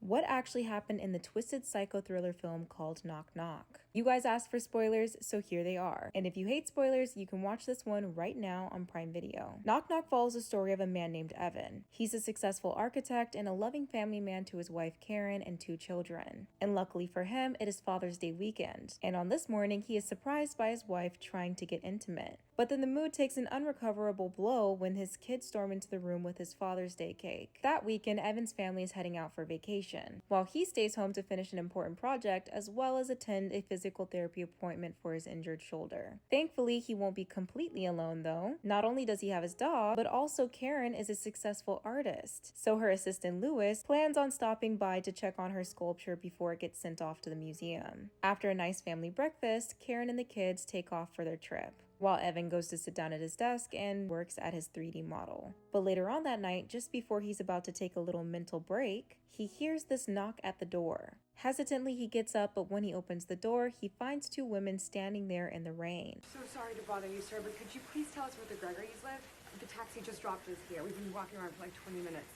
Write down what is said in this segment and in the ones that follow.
what actually happened in the twisted psycho thriller film called Knock Knock. You guys asked for spoilers, so here they are. And if you hate spoilers, you can watch this one right now on Prime Video. Knock Knock follows the story of a man named Evan. He's a successful architect and a loving family man to his wife Karen and 2 children. And luckily for him, it is Father's Day weekend. And on this morning, he is surprised by his wife trying to get intimate. But then the mood takes an unrecoverable blow when his kids storm into the room with his Father's Day cake. That weekend, Evan's family is heading out for vacation, while he stays home to finish an important project as well as attend a physical therapy appointment for his injured shoulder. Thankfully, he won't be completely alone though. Not only does he have his dog, but also Karen is a successful artist, so her assistant Louis plans on stopping by to check on her sculpture before it gets sent off to the museum. After a nice family breakfast, Karen and the kids take off for their trip, while Evan goes to sit down at his desk and works at his 3D model. But later on that night, just before he's about to take a little mental break, he hears this knock at the door. Hesitantly, he gets up, but when he opens the door, he finds 2 women standing there in the rain. So sorry to bother you, sir, but could you please tell us where the Gregory's live? The taxi just dropped us here. We've been walking around for like 20 minutes.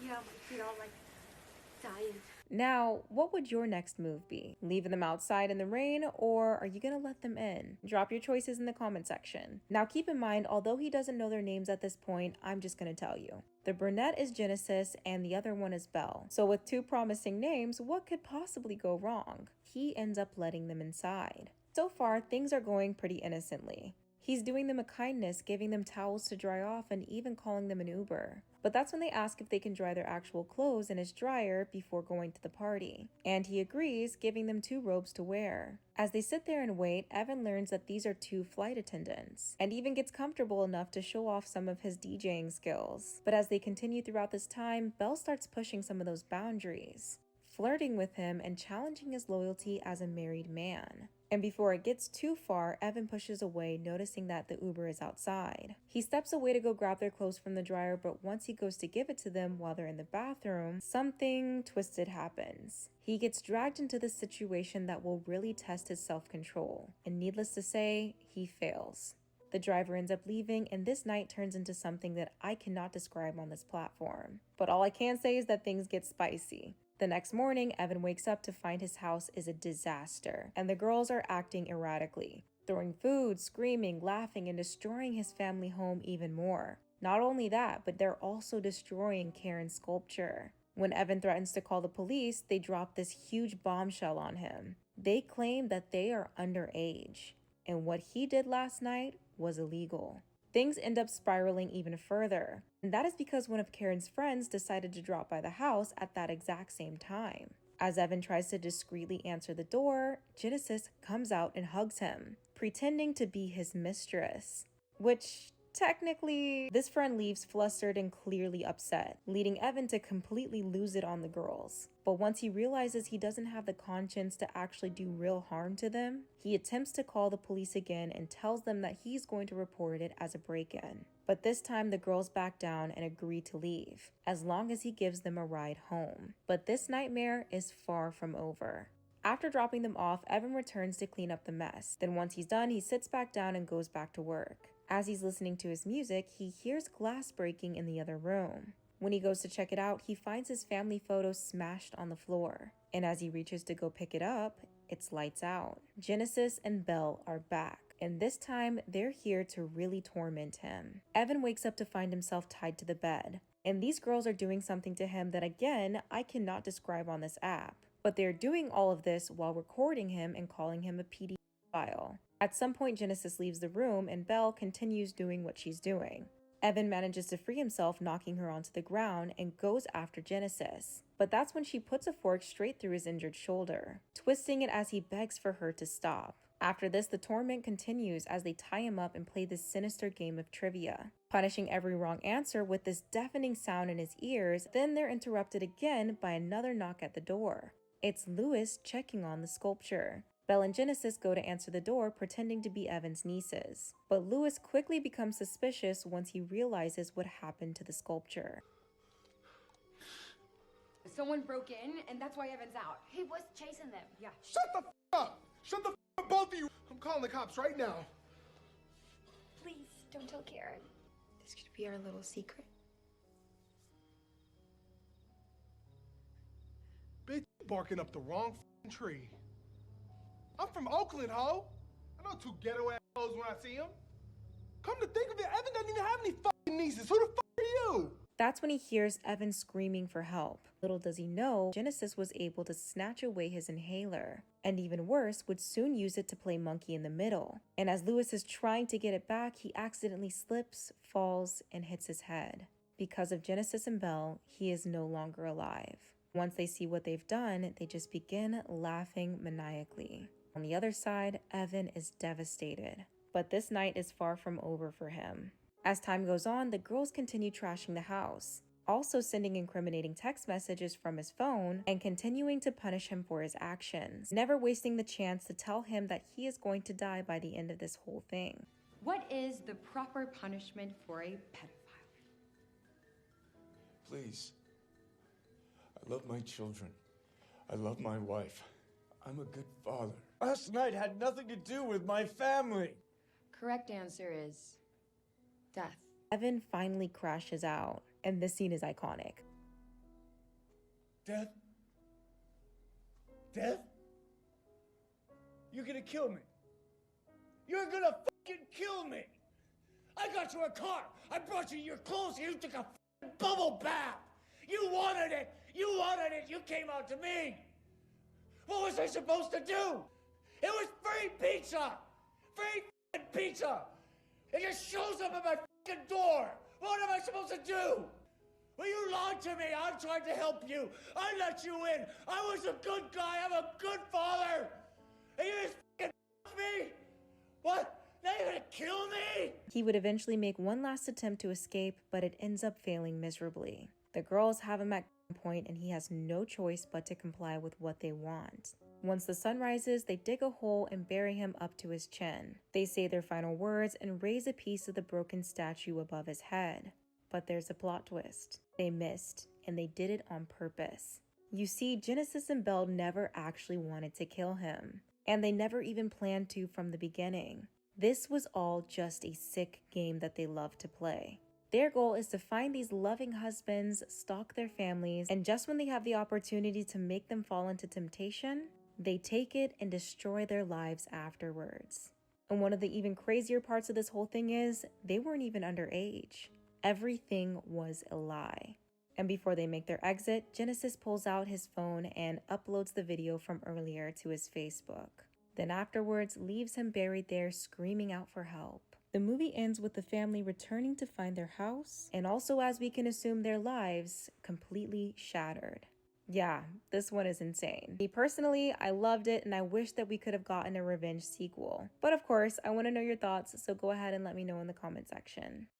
Yeah, my feet are like dying. Now, what would your next move be? Leaving them outside in the rain, or are you gonna let them in? Drop your choices in the comment section. Now keep in mind, although he doesn't know their names at this point, I'm just gonna tell you. The brunette is Genesis and the other one is Belle. So with 2 promising names, what could possibly go wrong? He ends up letting them inside. So far, things are going pretty innocently. He's doing them a kindness, giving them towels to dry off and even calling them an Uber. But that's when they ask if they can dry their actual clothes in his dryer before going to the party. And he agrees, giving them 2 robes to wear. As they sit there and wait, Evan learns that these are 2 flight attendants, and even gets comfortable enough to show off some of his DJing skills. But as they continue throughout this time, Belle starts pushing some of those boundaries, flirting with him and challenging his loyalty as a married man. And before it gets too far, Evan pushes away, noticing that the Uber is outside. He steps away to go grab their clothes from the dryer, but once he goes to give it to them while they're in the bathroom, something twisted happens. He gets dragged into this situation that will really test his self-control, and needless to say, he fails. The driver ends up leaving, and this night turns into something that I cannot describe on this platform. But all I can say is that things get spicy. The next morning, Evan wakes up to find his house is a disaster, and the girls are acting erratically, throwing food, screaming, laughing, and destroying his family home even more. Not only that, but they're also destroying Karen's sculpture. When Evan threatens to call the police, they drop this huge bombshell on him. They claim that they are underage, and what he did last night was illegal. Things end up spiraling even further, and that is because one of Karen's friends decided to drop by the house at that exact same time. As Evan tries to discreetly answer the door, Genesis comes out and hugs him, pretending to be his mistress, which technically, this friend leaves flustered and clearly upset, leading Evan to completely lose it on the girls. But once he realizes he doesn't have the conscience to actually do real harm to them, he attempts to call the police again and tells them that he's going to report it as a break-in. But this time the girls back down and agree to leave, as long as he gives them a ride home. But this nightmare is far from over. After dropping them off, Evan returns to clean up the mess. Then once he's done, he sits back down and goes back to work. As he's listening to his music, he hears glass breaking in the other room. When he goes to check it out, he finds his family photo smashed on the floor. And as he reaches to go pick it up, it's lights out. Genesis and Belle are back, and this time they're here to really torment him. Evan wakes up to find himself tied to the bed, and these girls are doing something to him that, again, I cannot describe on this app. But they're doing all of this while recording him and calling him a PDF file. At some point, Genesis leaves the room and Belle continues doing what she's doing. Evan manages to free himself, knocking her onto the ground, and goes after Genesis. But that's when she puts a fork straight through his injured shoulder, twisting it as he begs for her to stop. After this, the torment continues as they tie him up and play this sinister game of trivia, punishing every wrong answer with this deafening sound in his ears. Then they're interrupted again by another knock at the door. It's Louis checking on the sculpture. Belle and Genesis go to answer the door, pretending to be Evan's nieces. But Louis quickly becomes suspicious once he realizes what happened to the sculpture. Someone broke in, and that's why Evan's out. He was chasing them. Yeah. Shut the f up! Shut the f up, both of you! I'm calling the cops right now. Please, don't tell Karen. This could be our little secret. barking up the wrong tree. I'm from Oakland, ho. I know 2 ghetto assholes when I see them. Come to think of it, Evan doesn't even have any fucking nieces. Who the fuck are you? That's when he hears Evan screaming for help. Little does he know, Genesis was able to snatch away his inhaler, and even worse, would soon use it to play monkey in the middle. And as Lewis is trying to get it back, he accidentally slips, falls, and hits his head. Because of Genesis and Belle, he is no longer alive. Once they see what they've done, they just begin laughing maniacally. On the other side, Evan is devastated. But this night is far from over for him. As time goes on, the girls continue trashing the house, also sending incriminating text messages from his phone and continuing to punish him for his actions, never wasting the chance to tell him that he is going to die by the end of this whole thing. What is the proper punishment for a pedophile? Please. I love my children. I love my wife. I'm a good father. Last night had nothing to do with my family. Correct answer is death. Evan finally crashes out, and this scene is iconic. Death? Death? You're gonna kill me. You're gonna fucking kill me. I got you a car. I brought you your clothes. You took a fucking bubble bath. You wanted it. You wanted it. You came out to me. What was I supposed to do? It was free pizza. Free fucking pizza. It just shows up at my fucking door. What am I supposed to do? Well, you lied to me. I tried to help you. I let you in. I was a good guy. I'm a good father. And you just fucking me? What? Now you're gonna kill me? He would eventually make one last attempt to escape, but it ends up failing miserably. The girls have him at gunpoint, and he has no choice but to comply with what they want. Once the sun rises, they dig a hole and bury him up to his chin. They say their final words and raise a piece of the broken statue above his head. But there's a plot twist. They missed, and they did it on purpose. You see, Genesis and Belle never actually wanted to kill him, and they never even planned to from the beginning. This was all just a sick game that they love to play. Their goal is to find these loving husbands, stalk their families, and just when they have the opportunity to make them fall into temptation, they take it and destroy their lives afterwards. And one of the even crazier parts of this whole thing is, they weren't even underage. Everything was a lie. And before they make their exit, Genesis pulls out his phone and uploads the video from earlier to his Facebook. Then afterwards, leaves him buried there screaming out for help. The movie ends with the family returning to find their house, and also, as we can assume, their lives completely shattered. Yeah, this one is insane. Me personally, I loved it, and I wish that we could have gotten a revenge sequel. But of course, I want to know your thoughts, so go ahead and let me know in the comment section.